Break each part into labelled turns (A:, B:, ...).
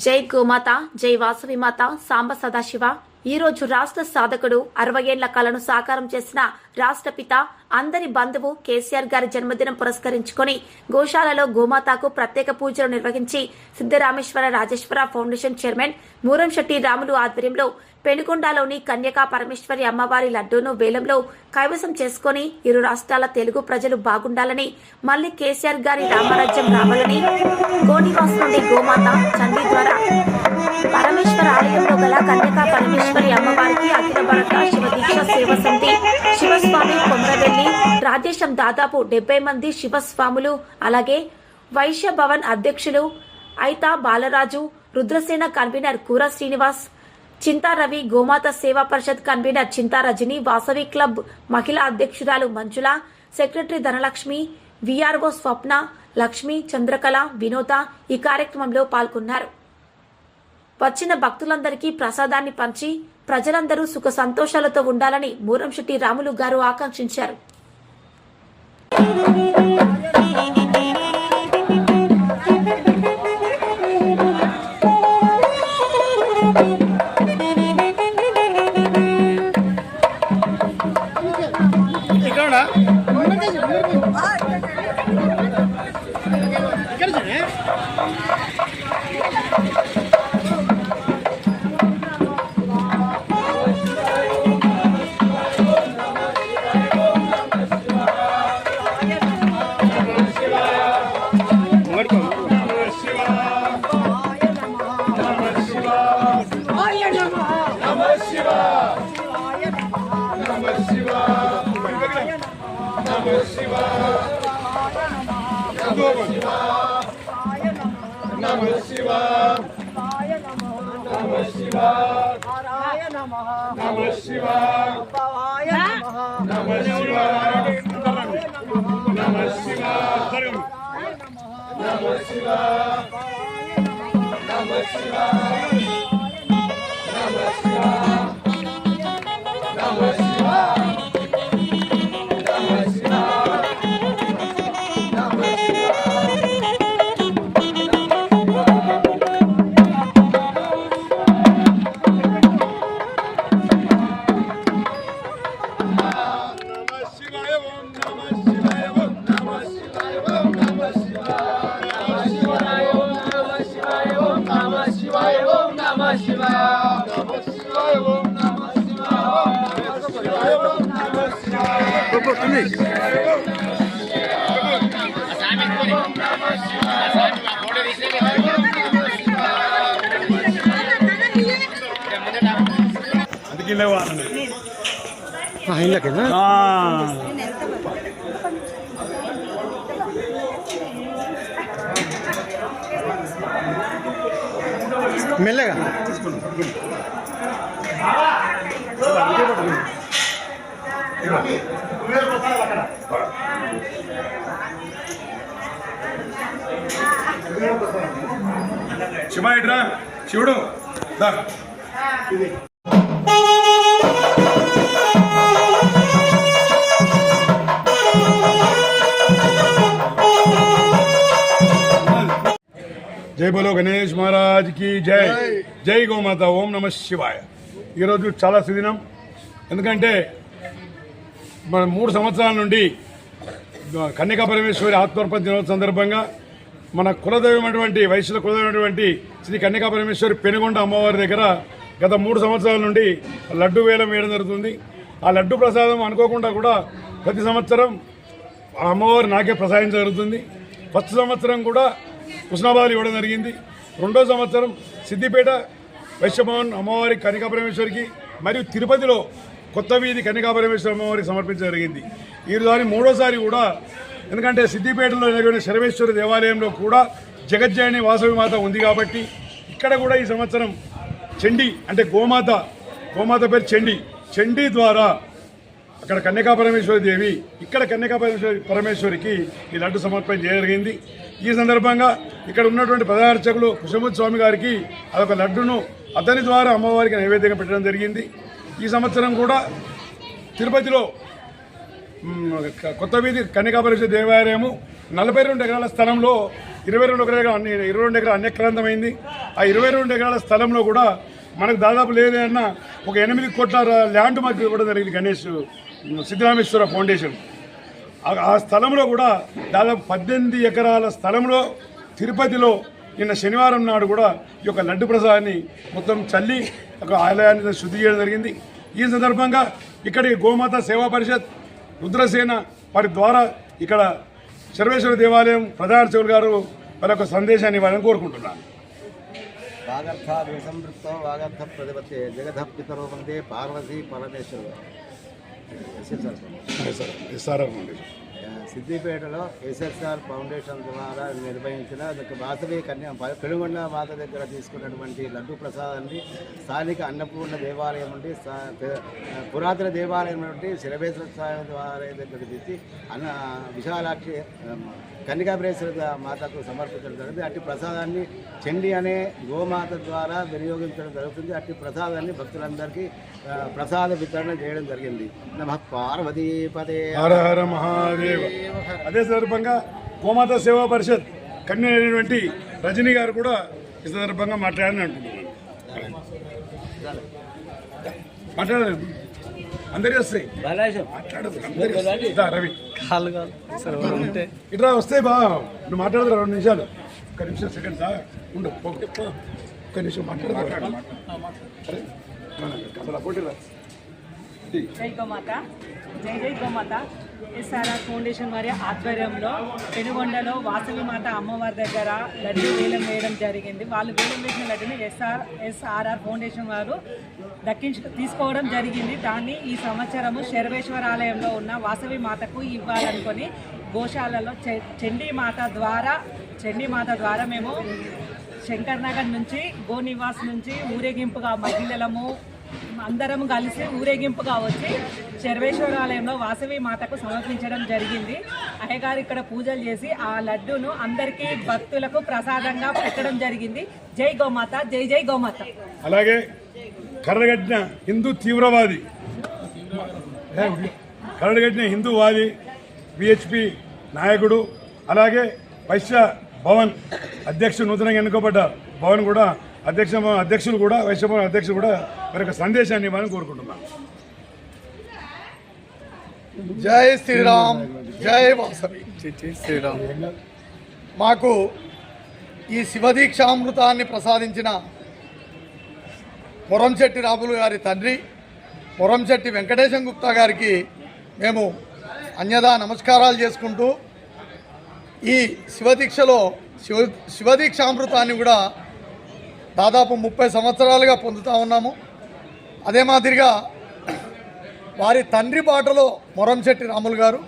A: జై గోమాత, జై వాసవి మాత, సాంబ సదాశివ. ఈ రోజు రాష్ట్ర సాధకుడు 60 ఏళ్ల కలను సాకారం చేసిన రాష్ట్రపిత అందరి బంధువు కేసీఆర్ గారి జన్మదినం పురస్కరించుకొని గోశాలలో గోమాతకు ప్రత్యేక పూజలు నిర్వహించి సిద్ధరామేశ్వర రాజేశ్వర ఫౌండేషన్ చైర్మన్ మూరంశెట్టి రాములు ఆధ్వర్యంలో పెనుకొండలోని కన్యకా పరమేశ్వరి అమ్మవారి లడ్డూను వేలంలో కైవసం చేసుకుని ఇరు రాష్ట్రాల తెలుగు ప్రజలు బాగుండాలని, మళ్లీ కేసీఆర్ గారి రామరాజ్యం రావాలని గోనివాస్ నుండి గోమాత చండీ ద్వారా పరమేశ్వర ఆలయంలో గల కన్యకా పరమేశ్వరి అమ్మవారికి అఖిల భారత శివ దీక్ష సేవ సమితి శివస్వామి కొమరవెల్లి రాజేశం దాదాపు 70 మంది శివస్వాములు, అలాగే వైశ్య భవన్ అధ్యక్షులు ఐతా బాలరాజు, రుద్రసేన కన్వీనర్ కూర శ్రీనివాస్, చింతా రవి, గోమాత సేవా పరిషత్ కన్వీనర్ చింతా రజని, వాసవి క్లబ్ మహిళా అధ్యక్షురాలు మంజుల, సెక్రటరీ ధనలక్ష్మి, విఆర్ఓ స్వప్న, లక్ష్మి, చంద్రకళ, వినోద ఈ కార్యక్రమంలో పాల్గొన్నారు. వచ్చిన భక్తులందరికీ ప్రసాదాన్ని పంచి ప్రజలందరూ సుఖ సంతోషాలతో ఉండాలని మూరంశెట్టి రాములు గారు ఆకాంక్షించారు.
B: మెల్లగా
C: శివ ఇట్రా, శివుడు దా. జై బోలో గణేష్ మహారాజ్ కి జై. జై గోమాత. ఓం నమ శివాయ. ఈరోజు చాలా సుదినం. ఎందుకంటే మన 3 సంవత్సరాల నుండి కన్యకా పరమేశ్వరి ఆత్మర్పణ దినోత్సవం సందర్భంగా మన కులదైవమైనటువంటి వైశ్యుల కులదైవమైనటువంటి శ్రీ కన్యకా పరమేశ్వరి పెనుగొండ అమ్మవారి దగ్గర గత 3 సంవత్సరాల నుండి లడ్డు వేలం వేయడం జరుగుతుంది. ఆ లడ్డు ప్రసాదం అనుకోకుండా కూడా ప్రతి సంవత్సరం ఆ అమ్మవారు నాకే ప్రసాదం జరుగుతుంది. ఫస్ట్ సంవత్సరం కూడా కృష్ణాబాలు ఇవ్వడం జరిగింది. 2వ సంవత్సరం సిద్దిపేట వైశ్యభవన్ అమ్మవారి కన్యకా పరమేశ్వరికి మరియు తిరుపతిలో కొత్త వీధి కన్యకా పరమేశ్వరి అమ్మవారికి సమర్పించడం జరిగింది. ఈసారి 3వసారి కూడా, ఎందుకంటే సిద్దిపేటలో జరిగిన శరవేశ్వరి దేవాలయంలో కూడా జగజ్జయని వాసవి మాత ఉంది కాబట్టి ఇక్కడ కూడా ఈ సంవత్సరం చండీ అంటే గోమాత పేరు చండీ ద్వారా అక్కడ కన్యకా పరమేశ్వరి దేవి, ఇక్కడ కన్యకా పరమేశ్వరికి ఈ లడ్డు సమర్పణ చేయగలిగింది. ఈ సందర్భంగా ఇక్కడ ఉన్నటువంటి ప్రధాన అర్చకులు కుశమూర్తి స్వామి గారికి అదొక లడ్డును అతని ద్వారా అమ్మవారికి నైవేద్యంగా పెట్టడం జరిగింది. ఈ సంవత్సరం కూడా తిరుపతిలో కొత్త వీధి కన్యకా పరమేశ్వరి దేవాలయము 42 ఎకరాల స్థలంలో 22 ఎకరాలు అన్యక్రాంతమైంది. ఆ 22 ఎకరాల స్థలంలో కూడా మనకు దాదాపు లేదన్నా ఒక 8 కోట్ల ల్యాండ్ మాకు ఇవ్వడం జరిగింది గణేష్ సిద్ధరామేశ్వర ఫౌండేషన్. ఆ స్థలంలో కూడా దాదాపు 18 ఎకరాల స్థలంలో తిరుపతిలో నిన్న శనివారం నాడు కూడా ఈ యొక్క లడ్డు ప్రసాదాన్ని మొత్తం చల్లి ఒక ఆలయాన్ని శుద్ధి చేయడం జరిగింది. ఈ సందర్భంగా ఇక్కడి గోమాత సేవా పరిషత్ రుద్రసేన వారి ద్వారా ఇక్కడ సర్వేశ్వర దేవాలయం ప్రధాన అర్చకులు గారు వారి యొక్క సందేశాన్ని ఇవ్వాలని కోరుకుంటున్నాను.
B: వాగర్థ వాగర్థ ప్రతిపత్తి జగధ పితరో వందే పార్వతీ పరమేశ్వరు. సిద్దిపేటలో ఎస్ఎస్ఆర్ ఫౌండేషన్ ద్వారా నిర్వహించిన వాసవి కన్యా పెనుగొండ మాత దగ్గర తీసుకున్నటువంటి లడ్డు ప్రసాదాన్ని స్థానిక అన్నపూర్ణ దేవాలయం నుండి పురాతన దేవాలయం నుండి శిరవేశ్వర స్వామి దేవాలయం దగ్గర తీసి విశాలాక్షి కన్నికాపరేశ్వర మాతకు సమర్పించడం జరుగుతుంది. అట్టి ప్రసాదాన్ని చండి అనే గోమాత ద్వారా వినియోగించడం జరుగుతుంది. అట్టి ప్రసాదాన్ని భక్తులందరికీ ప్రసాద వితరణ చేయడం జరిగింది. నమః పార్వతీపదే
C: హర హర మహాదేవ. అదే సందర్భంగా గోమాత సేవా పరిషత్ కన్వీనర్ అయినటువంటి రజనీ గారు కూడా ఈ సందర్భంగా మాట్లాడాలని అంటున్నాను. మాట్లాడలేదు అందరి వస్తాయి మాట్లాడదు రవి ఇట్లా వస్తాయి బా నువ్వు మాట్లాడదు 2 నిమిషాలు 1 నిమిషం సెకండ్ ఉండు 1 నిమిషం మాట్లాడదు.
D: జై గోమాత జై గోమాత. ఎస్ఆర్ఆర్ ఫౌండేషన్ వారి ఆధ్వర్యంలో పెనుగొండలో వాసవి మాత అమ్మవారి దగ్గర లడ్డు వేలం వేయడం జరిగింది. వాళ్ళు వేలం వేసిన లడ్డుని ఎస్ఆర్ఆర్ ఫౌండేషన్ వారు తీసుకోవడం జరిగింది. దాన్ని ఈ సంవత్సరము శర్వేశ్వర ఆలయంలో ఉన్న వాసవి మాతకు ఇవ్వాలనుకొని గోశాలలో చండీ మాత ద్వారా మేము శంకర్ నగర్ నుంచి గోనివాస్ నుంచి ఊరేగింపుగా మహిళలము అందరం కలిసి ఊరేగింపుగా వచ్చి శర్వేశ్వరాలయంలో వాసవి మాతకు సమర్పించడం జరిగింది. అయ్యగారు ఇక్కడ పూజలు చేసి ఆ లడ్డూను అందరికీ భక్తులకు ప్రసాదంగా పెట్టడం జరిగింది. జై గోమాత జై గోమాత.
C: అలాగే కర్రగట్టిన హిందూ తీవ్రవాది కర్రగట్టిన హిందూవాది విహెచ్పి నాయకుడు అలాగే వైశ్య భవన్ అధ్యక్షుడు నూతనంగా ఎన్నుకోబడ్డ భవన్ కూడా అధ్యక్షులు కూడా వైశ్య భవన్ అధ్యక్షులు కూడా మరొక సందేశాన్ని ఇవ్వాలని కోరుకుంటున్నాను.
E: జై శ్రీరామ్ జై వాసవి శ్రీరామ్. మాకు ఈ శివదీక్షామృతాన్ని ప్రసాదించిన మొరంశెట్టి రాములు గారి తండ్రి మొరంశెట్టి వెంకటేశం గుప్తా గారికి మేము అన్యదా నమస్కారాలు చేసుకుంటూ ఈ శివదీక్షలో శివదీక్షామృతాన్ని కూడా దాదాపు 30 సంవత్సరాలుగా పొందుతూ ఉన్నాము. అదే మాదిరిగా వారి తండ్రి బాటలో మొరంశెట్టి రాములు గారు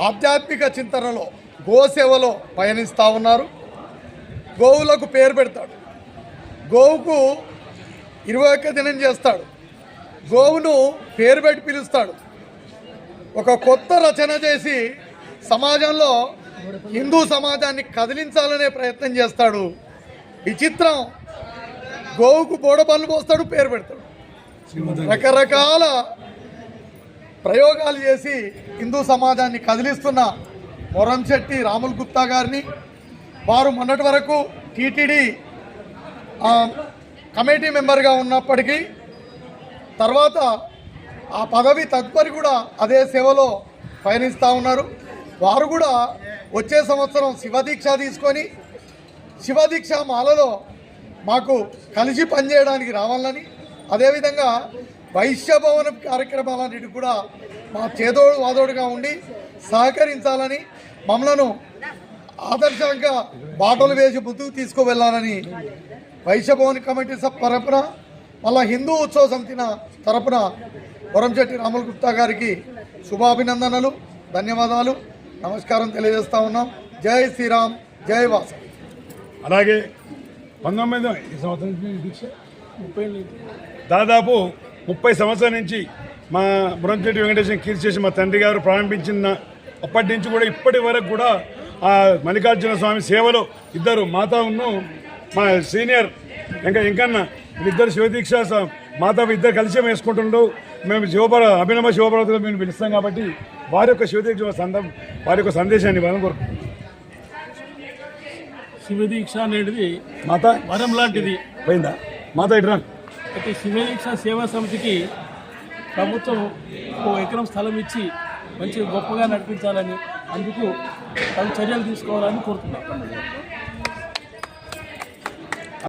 E: ఆధ్యాత్మిక చింతనలో గోసేవలో పయనిస్తూ ఉన్నారు. గోవులకు పేరు పెడతాడు, గోవుకు 21 దినం చేస్తాడు, గోవును పేరు పెట్టి పిలుస్తాడు. ఒక కొత్త రచన చేసి సమాజంలో హిందూ సమాజాన్ని కదిలించాలనే ప్రయత్నం చేస్తాడు. విచిత్రం, గోవుకు బోడపళ్ళు పోస్తాడు, పేరు పెడతాడు. రకరకాల ప్రయోగాలు చేసి హిందూ సమాజాన్ని కదిలిస్తున్న మొరంశెట్టి రాములు గుప్తా గారిని వారు మొన్నటి వరకు టీటీడీ కమిటీ మెంబర్గా ఉన్నప్పటికీ తర్వాత ఆ పదవి తదుపరి కూడా అదే సేవలో పయనిస్తూ ఉన్నారు. వారు కూడా వచ్చే సంవత్సరం శివదీక్ష తీసుకొని శివదీక్ష మాలలో మాకు కలిసి పనిచేయడానికి రావాలని, అదేవిధంగా వైశ్యభవన కార్యక్రమాలన్నిటి కూడా మా చేదోడు వాదోడుగా ఉండి సహకరించాలని, మమ్మలను ఆదర్శంగా బాటలు వేసి ముందుకు తీసుకువెళ్ళాలని వైశ్యభవన్ కమిటీ తరపున మళ్ళా హిందూ ఉత్సవ సమితి తరపున మొరంశెట్టి రాములు గుప్తా గారికి శుభాభినందనలు, ధన్యవాదాలు, నమస్కారం తెలియజేస్తా ఉన్నాం. జై శ్రీరామ్ జై వాసవి.
C: అలాగే 19 దాదాపు 30 సంవత్సరాల నుంచి మా మొరంశెట్టి వెంకటేశ్వర కీర్తి చేసి మా తండ్రి గారు ప్రారంభించిన అప్పటి నుంచి కూడా ఇప్పటి వరకు కూడా ఆ మల్లికార్జున స్వామి సేవలో ఇద్దరు మాతాను మా సీనియర్ ఇంకన్నా వీళ్ళిద్దరు శివదీక్ష మాతా ఇద్దరు కలిసి వేసుకుంటుండ్రు. మేము అభినవ శివపర్వతులు మేము పిలుస్తాం కాబట్టి వారి యొక్క శివదీక్ష వారి యొక్క సందేశాన్ని మనం కోరుకుంటున్నాం.
F: శివదీక్ష అనేది
C: మాత
F: వరం లాంటిది.
C: పోయిందా మాత ఇట్రా.
F: అయితే శివదీక్ష సేవా సమితికి ప్రభుత్వం 1 ఎకరం స్థలం ఇచ్చి మంచి గొప్పగా నడిపించాలని, అందుకు తగు చర్యలు తీసుకోవాలని కోరుతున్నాం.